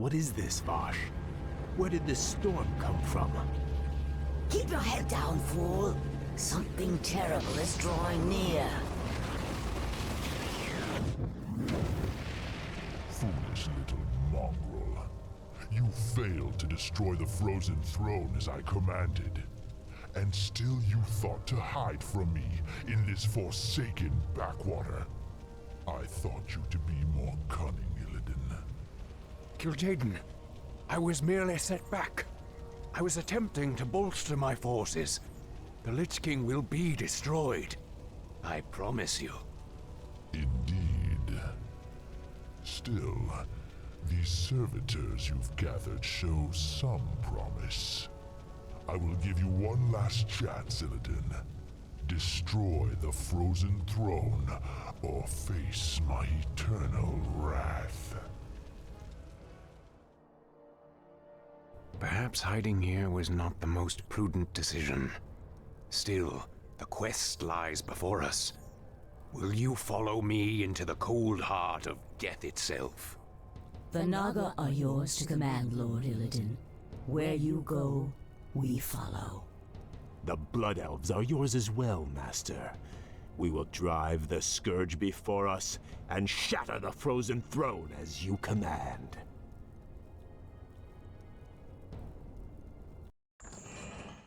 What is this, Vosh? Where did this storm come from? Keep your head down, fool. Something terrible is drawing near. Foolish little mongrel. You failed to destroy the frozen throne as I commanded. And still you thought to hide from me in this forsaken backwater. I thought you to be more cunning, Illidan. Kil'jaeden, I was merely set back. I was attempting to bolster my forces. The Lich King will be destroyed. I promise you. Indeed. Still, these servitors you've gathered show some promise. I will give you one last chance, Illidan. Destroy the frozen throne, or face my eternal wrath. Perhaps hiding here was not the most prudent decision. Still, the quest lies before us. Will you follow me into the cold heart of death itself? The Naga are yours to command, Lord Illidan. Where you go, we follow. The Blood Elves are yours as well, Master. We will drive the Scourge before us and shatter the frozen throne as you command.